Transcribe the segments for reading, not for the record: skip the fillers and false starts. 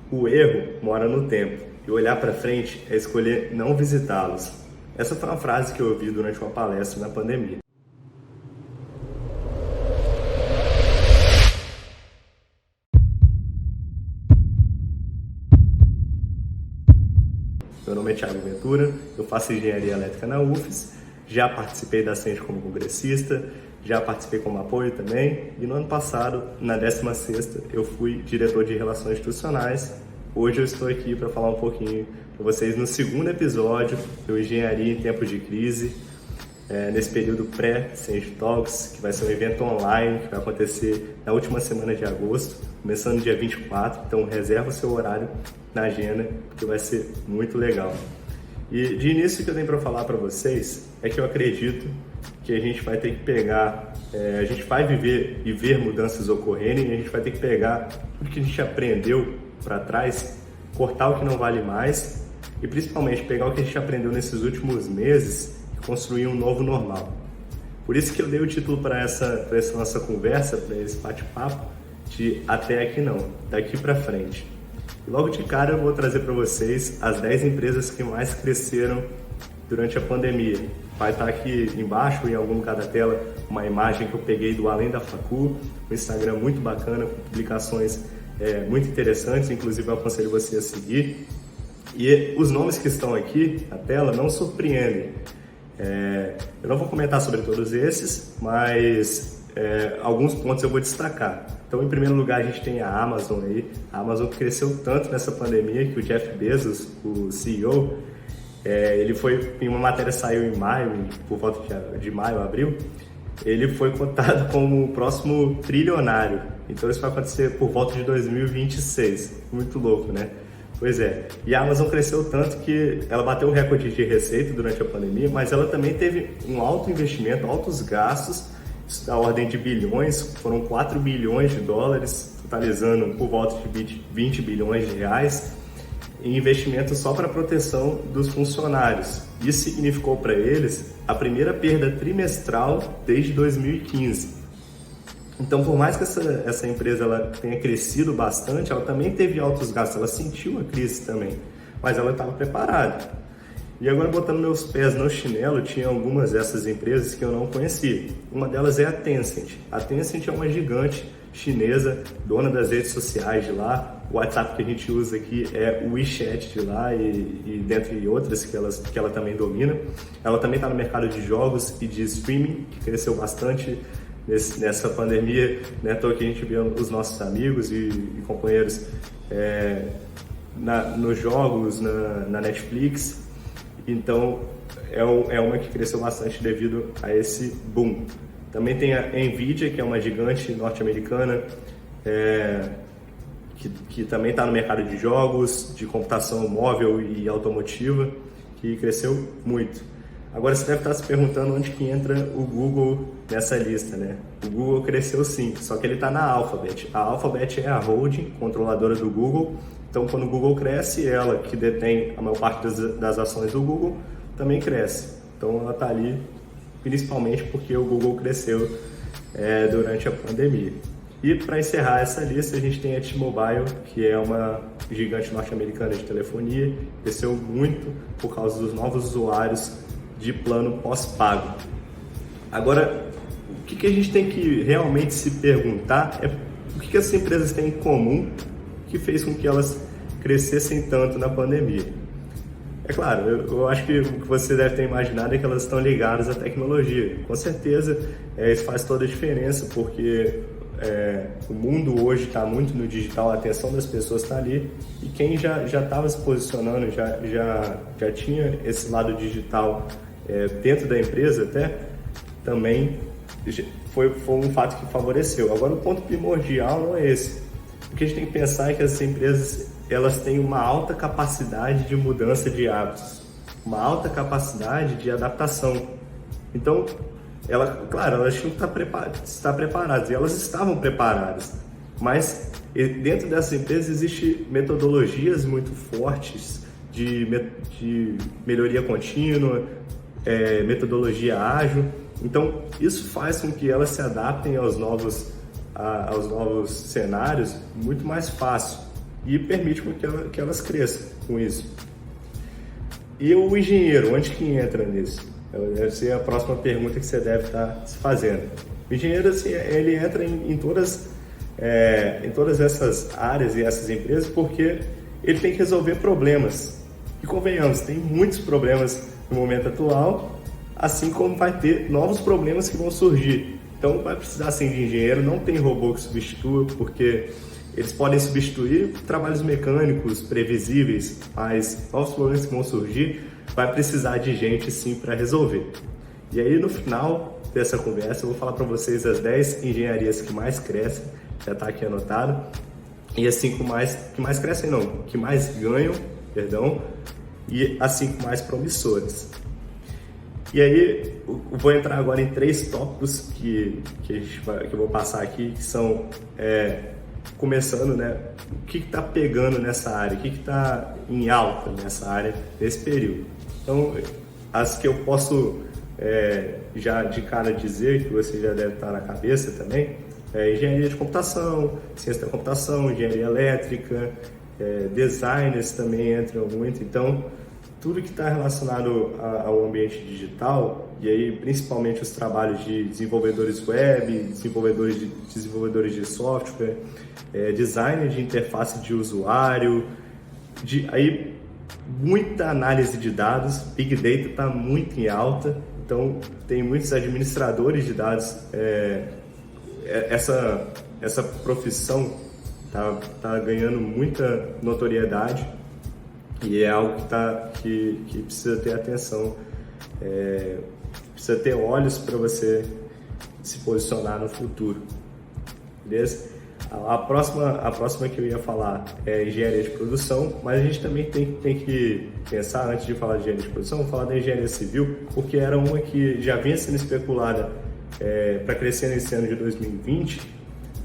O erro mora no tempo e olhar para frente é escolher não visitá-los. Essa foi uma frase que eu ouvi durante uma palestra na pandemia. Meu nome é Thiago Ventura, eu faço engenharia elétrica na UFES, já participei da Ascend como congressista, já participei como apoio também, e no ano passado, na 16ª, eu fui diretor de Relações Institucionais. Hoje eu estou aqui para falar um pouquinho para vocês no segundo episódio do Engenharia em Tempos de Crise, nesse período pré-Ascend Talks, que vai ser um evento online que vai acontecer na última semana de agosto, começando no dia 24, então reserva o seu horário na agenda, que vai ser muito legal. E de início, o que eu tenho para falar para vocês é que eu acredito que a gente vai ter que pegar, a gente vai viver e ver mudanças ocorrerem, e a gente vai ter que pegar tudo que a gente aprendeu para trás, cortar o que não vale mais e principalmente pegar o que a gente aprendeu nesses últimos meses e construir um novo normal. Por isso que eu dei o título para essa nossa conversa, para esse bate-papo, de Até Aqui Não, daqui para frente. E logo de cara eu vou trazer para vocês as 10 empresas que mais cresceram durante a pandemia. Vai estar aqui embaixo, em algum lugar da tela, uma imagem que eu peguei do Além da Facu, um Instagram muito bacana, com publicações muito interessantes, inclusive eu aconselho você a seguir. E os nomes que estão aqui na tela não surpreendem. Eu não vou comentar sobre todos esses, mas alguns pontos eu vou destacar. Então, em primeiro lugar, a gente tem a Amazon aí. A Amazon cresceu tanto nessa pandemia que o Jeff Bezos, o CEO, ele foi, em uma matéria saiu em maio, por volta de maio, abril, ele foi cotado como o próximo trilionário. Então, isso vai acontecer por volta de 2026. Muito louco, né? Pois é. E a Amazon cresceu tanto que ela bateu o recorde de receita durante a pandemia, mas ela também teve um alto investimento, altos gastos, da ordem de bilhões, foram 4 bilhões de dólares, totalizando por volta de 20 bilhões de reais, em investimento só para a proteção dos funcionários. Isso significou para eles a primeira perda trimestral desde 2015. Então, por mais que essa empresa ela tenha crescido bastante, ela também teve altos gastos, ela sentiu a crise também, mas ela estava preparada. E agora, botando meus pés no chinelo, tinha algumas dessas empresas que eu não conhecia. Uma delas é a Tencent. A Tencent é uma gigante chinesa, dona das redes sociais de lá. O WhatsApp que a gente usa aqui é o WeChat de lá e dentre outras que ela também domina. Ela também está no mercado de jogos e de streaming, que cresceu bastante nessa pandemia, né? Tô aqui a gente vendo os nossos amigos e companheiros nos jogos, na Netflix. Então, é uma que cresceu bastante devido a esse boom. Também tem a Nvidia, que é uma gigante norte-americana, que também está no mercado de jogos, de computação móvel e automotiva, que cresceu muito. Agora você deve estar se perguntando onde que entra o Google nessa lista, né? O Google cresceu sim, só que ele está na Alphabet. A Alphabet é a holding controladora do Google. Então, quando o Google cresce, ela, que detém a maior parte das ações do Google, também cresce. Então, ela está ali principalmente porque o Google cresceu durante a pandemia. E, para encerrar essa lista, a gente tem a T-Mobile, que é uma gigante norte-americana de telefonia, cresceu muito por causa dos novos usuários de plano pós-pago. Agora, o que a gente tem que realmente se perguntar é o que essas empresas têm em comum que fez com que elas crescessem tanto na pandemia. É claro, eu acho que o que você deve ter imaginado é que elas estão ligadas à tecnologia. Com certeza, isso faz toda a diferença, porque o mundo hoje está muito no digital, a atenção das pessoas está ali, e quem já estava se posicionando, já tinha esse lado digital dentro da empresa até, também foi um fato que favoreceu. Agora, o ponto primordial não é esse. O que a gente tem que pensar é que as empresas elas têm uma alta capacidade de mudança de hábitos, uma alta capacidade de adaptação. Então, elas tinham que estar preparadas, e elas estavam preparadas. Mas dentro dessas empresas existem metodologias muito fortes de melhoria contínua, metodologia ágil. Então, isso faz com que elas se adaptem aos novos cenários muito mais fácil. e permite que elas cresçam com isso. E o engenheiro, onde que entra nisso? Deve ser a próxima pergunta que você deve estar se fazendo. O engenheiro, assim, ele entra em todas essas áreas e essas empresas porque ele tem que resolver problemas. E convenhamos, tem muitos problemas no momento atual, assim como vai ter novos problemas que vão surgir. Então vai precisar sim de engenheiro, não tem robô que substitua, porque eles podem substituir trabalhos mecânicos previsíveis, mas novos problemas que vão surgir, vai precisar de gente sim para resolver. E aí no final dessa conversa eu vou falar para vocês as 10 engenharias que mais crescem, já está aqui anotado, e as 5 que mais crescem não, que mais ganham, perdão, e as 5 mais promissoras. E aí, eu vou entrar agora em 3 tópicos que eu vou passar aqui, que são, começando, né, o que está pegando nessa área, o que está em alta nessa área nesse período. Então, as que eu posso já de cara dizer, que você já deve estar na cabeça também, engenharia de computação, ciência da computação, engenharia elétrica, designers também entram muito. Então, tudo que está relacionado ao ambiente digital, e aí principalmente os trabalhos de desenvolvedores web, desenvolvedores de software, design de interface de usuário, aí muita análise de dados, Big Data está muito em alta, então tem muitos administradores de dados, essa profissão tá ganhando muita notoriedade. E é algo que precisa ter atenção, precisa ter olhos para você se posicionar no futuro, beleza? A próxima que eu ia falar é engenharia de produção, mas a gente também tem que pensar, antes de falar de engenharia de produção, vamos falar da engenharia civil, porque era uma que já vinha sendo especulada para crescer nesse ano de 2020,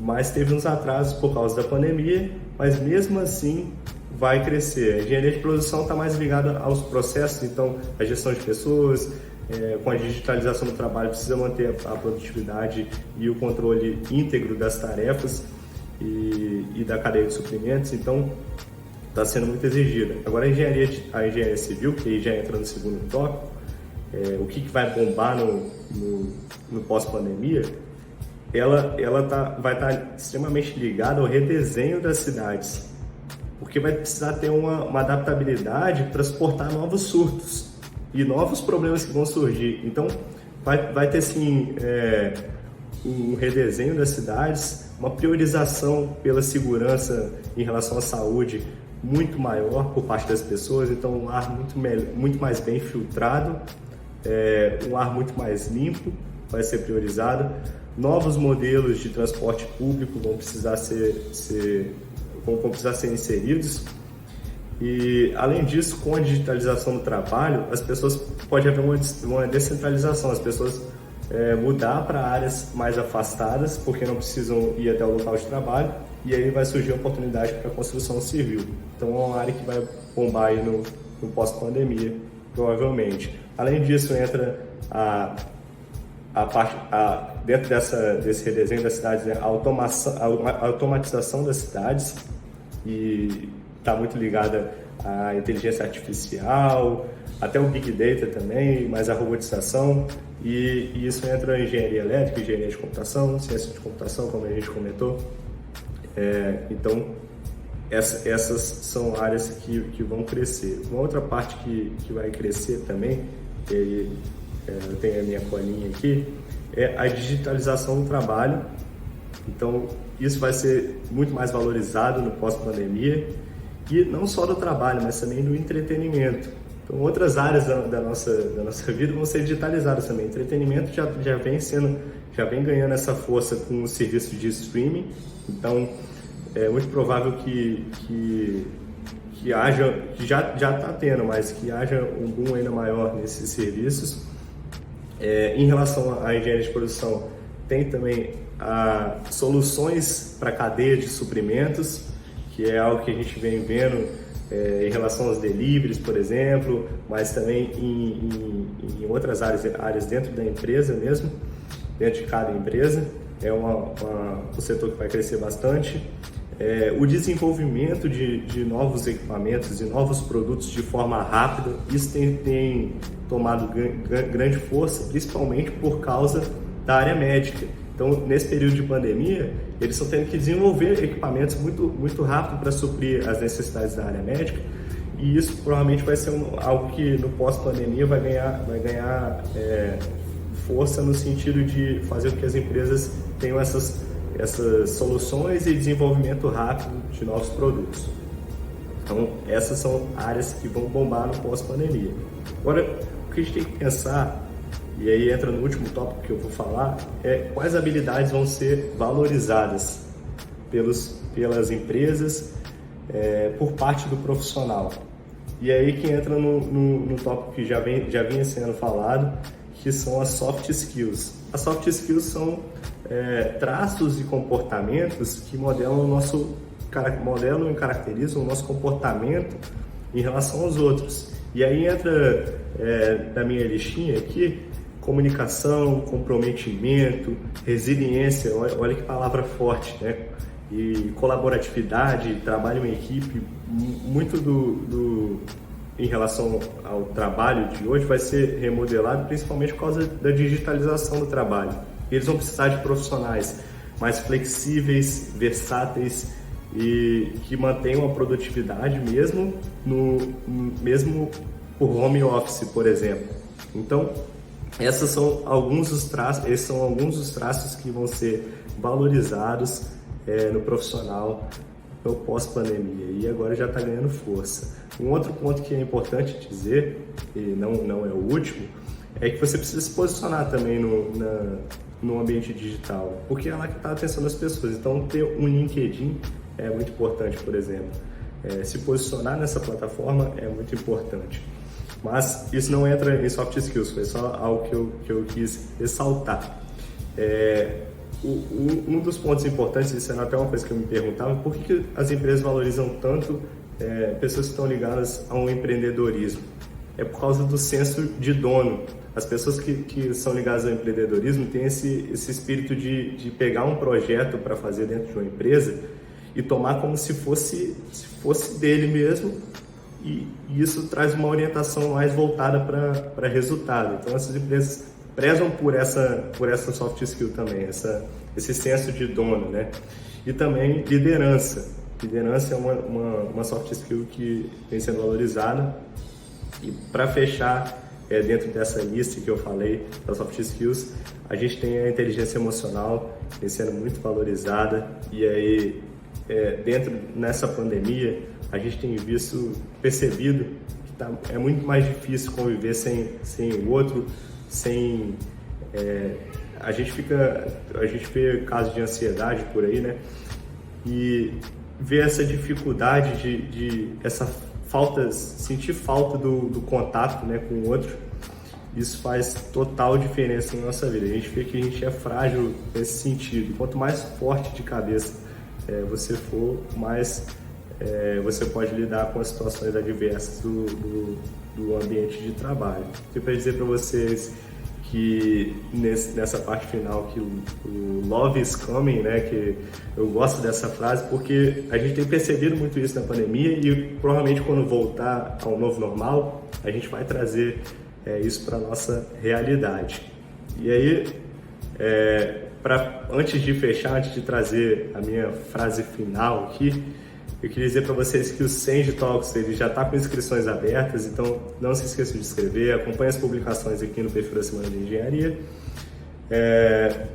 mas teve uns atrasos por causa da pandemia, mas mesmo assim vai crescer. A engenharia de produção está mais ligada aos processos, então a gestão de pessoas, com a digitalização do trabalho precisa manter a produtividade e o controle íntegro das tarefas e da cadeia de suprimentos, então está sendo muito exigida. Agora a engenharia civil, que aí já entra no segundo tópico, o que vai bombar no pós-pandemia, ela vai estar extremamente ligada ao redesenho das cidades, porque vai precisar ter uma adaptabilidade para suportar novos surtos e novos problemas que vão surgir. Então, vai ter sim um redesenho das cidades, uma priorização pela segurança em relação à saúde muito maior por parte das pessoas. Então, um ar muito mais bem filtrado, um ar muito mais limpo vai ser priorizado. Novos modelos de transporte público vão precisar ser inseridos. E, além disso, com a digitalização do trabalho, pode haver uma descentralização, as pessoas mudar para áreas mais afastadas, porque não precisam ir até o local de trabalho, e aí vai surgir a oportunidade para a construção civil. Então, é uma área que vai bombar aí no pós-pandemia, provavelmente. Além disso, entra dentro desse redesenho das cidades, a automatização das cidades, e está muito ligada à inteligência artificial, até o Big Data também, mas a robotização, e isso entra em engenharia elétrica, engenharia de computação, ciência de computação, como a gente comentou. Então, essas são áreas que vão crescer. Uma outra parte que vai crescer também, eu tenho a minha colinha aqui, é a digitalização do trabalho. Então, isso vai ser muito mais valorizado no pós-pandemia, e não só do trabalho, mas também do entretenimento. Então, outras áreas da nossa vida vão ser digitalizadas também. Entretenimento já vem ganhando essa força com o serviço de streaming. Então, é muito provável que já está tendo, mas que haja um boom ainda maior nesses serviços. Em relação à engenharia de produção, tem também soluções para cadeia de suprimentos, que é algo que a gente vem vendo em relação aos deliveries, por exemplo, mas também em outras áreas dentro da empresa mesmo, dentro de cada empresa. É um setor que vai crescer bastante. O desenvolvimento de novos equipamentos e novos produtos de forma rápida, isso tem tomado grande força, principalmente por causa da área médica. Então, nesse período de pandemia, eles estão tendo que desenvolver equipamentos muito rápido para suprir as necessidades da área médica, e isso provavelmente vai ser algo que no pós-pandemia vai ganhar força no sentido de fazer com que as empresas tenham essas soluções e desenvolvimento rápido de novos produtos. Então, essas são áreas que vão bombar no pós-pandemia. Agora, o que a gente tem que pensar, e aí entra no último tópico que eu vou falar, é quais habilidades vão ser valorizadas pelas empresas por parte do profissional. E aí que entra no tópico que já vinha sendo falado, que são as soft skills. As soft skills são traços e comportamentos que modelam e caracterizam o nosso comportamento em relação aos outros. E aí entra na minha listinha aqui, comunicação, comprometimento, resiliência, olha que palavra forte, né? E colaboratividade, trabalho em equipe, muito em relação ao trabalho de hoje vai ser remodelado principalmente por causa da digitalização do trabalho. Eles vão precisar de profissionais mais flexíveis, versáteis e que mantenham a produtividade mesmo por home office, por exemplo. Então, esses são alguns dos traços que vão ser valorizados no profissional no pós-pandemia, e agora já está ganhando força. Um outro ponto que é importante dizer, e não é o último, é que você precisa se posicionar também no ambiente digital, porque é lá que está a atenção das pessoas. Então, ter um LinkedIn é muito importante, por exemplo. Se posicionar nessa plataforma é muito importante. Mas isso não entra em soft skills, foi só algo que eu quis ressaltar. Um dos pontos importantes, isso era até uma coisa que eu me perguntava, por que as empresas valorizam tanto pessoas que estão ligadas ao empreendedorismo? É por causa do senso de dono. As pessoas que são ligadas ao empreendedorismo têm esse espírito de pegar um projeto para fazer dentro de uma empresa e tomar como se fosse dele mesmo, e isso traz uma orientação mais voltada para resultado. Então, essas empresas prezam por essa soft skill também, esse senso de dono, né? E também liderança. Liderança é uma soft skill que vem sendo valorizada. E para fechar, dentro dessa lista que eu falei das soft skills, a gente tem a inteligência emocional, vem sendo muito valorizada. E aí, nessa pandemia, a gente tem percebido que é muito mais difícil conviver sem o outro, a gente vê casos de ansiedade por aí, né? E vê essa dificuldade sentir falta do contato, né, com o outro. Isso faz total diferença na nossa vida. A gente vê que a gente é frágil nesse sentido. Quanto mais forte de cabeça você for, mais você pode lidar com as situações adversas do ambiente de trabalho. Eu para dizer para vocês que nessa parte final que o love is coming, né, que eu gosto dessa frase porque a gente tem percebido muito isso na pandemia e provavelmente quando voltar ao novo normal a gente vai trazer isso para nossa realidade. E aí, antes de trazer a minha frase final aqui, eu queria dizer para vocês que o Senge Talks ele já está com inscrições abertas, então não se esqueçam de inscrever, acompanhe as publicações aqui no perfil da Semana de Engenharia.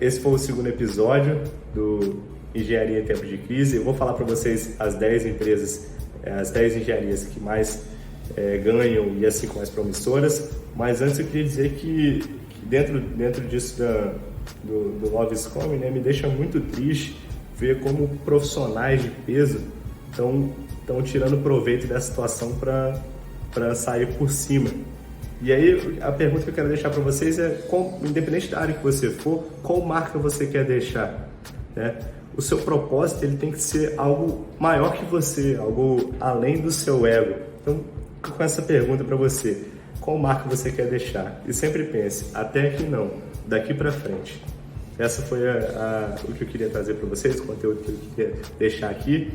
Esse foi o segundo episódio do Engenharia em Tempos de Crise. Eu vou falar para vocês as 10 empresas, as 10 engenharias que mais ganham e as 5 mais promissoras, mas antes eu queria dizer que dentro disso do Love is Coming, né, me deixa muito triste ver como profissionais de peso estão tirando proveito dessa situação para sair por cima. E aí a pergunta que eu quero deixar para vocês é, independente da área que você for, qual marca você quer deixar, né? O seu propósito ele tem que ser algo maior que você, algo além do seu ego. Então, com essa pergunta para você, qual marca você quer deixar? E sempre pense, até aqui não, daqui para frente. essa foi o que eu queria trazer para vocês, o conteúdo que eu queria deixar aqui.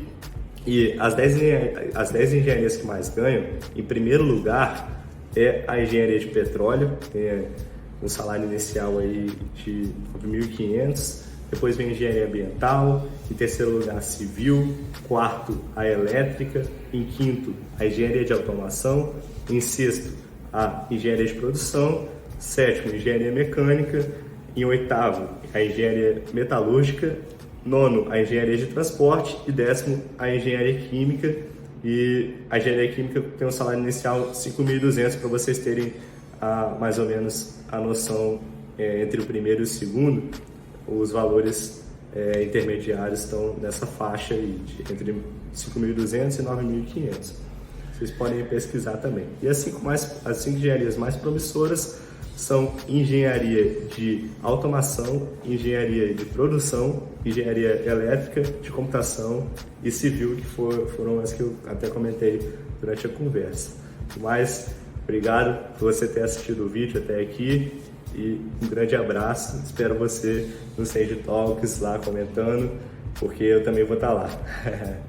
E as 10 engenharias que mais ganham, em primeiro lugar, é a engenharia de petróleo, tem um salário inicial aí de 1.500, depois vem a engenharia ambiental, em terceiro lugar a civil, quarto a elétrica, em quinto a engenharia de automação, em sexto a engenharia de produção, sétimo a engenharia mecânica, em oitavo a engenharia metalúrgica, nono a engenharia de transporte e décimo a engenharia química. E a engenharia química tem um salário inicial de 5.200 para vocês terem mais ou menos a noção entre o primeiro e o segundo. Os valores intermediários estão nessa faixa aí, entre 5.200 e 9.500. Vocês podem pesquisar também. E as cinco engenharias mais promissoras são engenharia de automação, engenharia de produção, engenharia elétrica, de computação e civil, que foram as que eu até comentei durante a conversa. Mas, obrigado por você ter assistido o vídeo até aqui e um grande abraço. Espero você no Sage Talks lá comentando, porque eu também vou estar lá.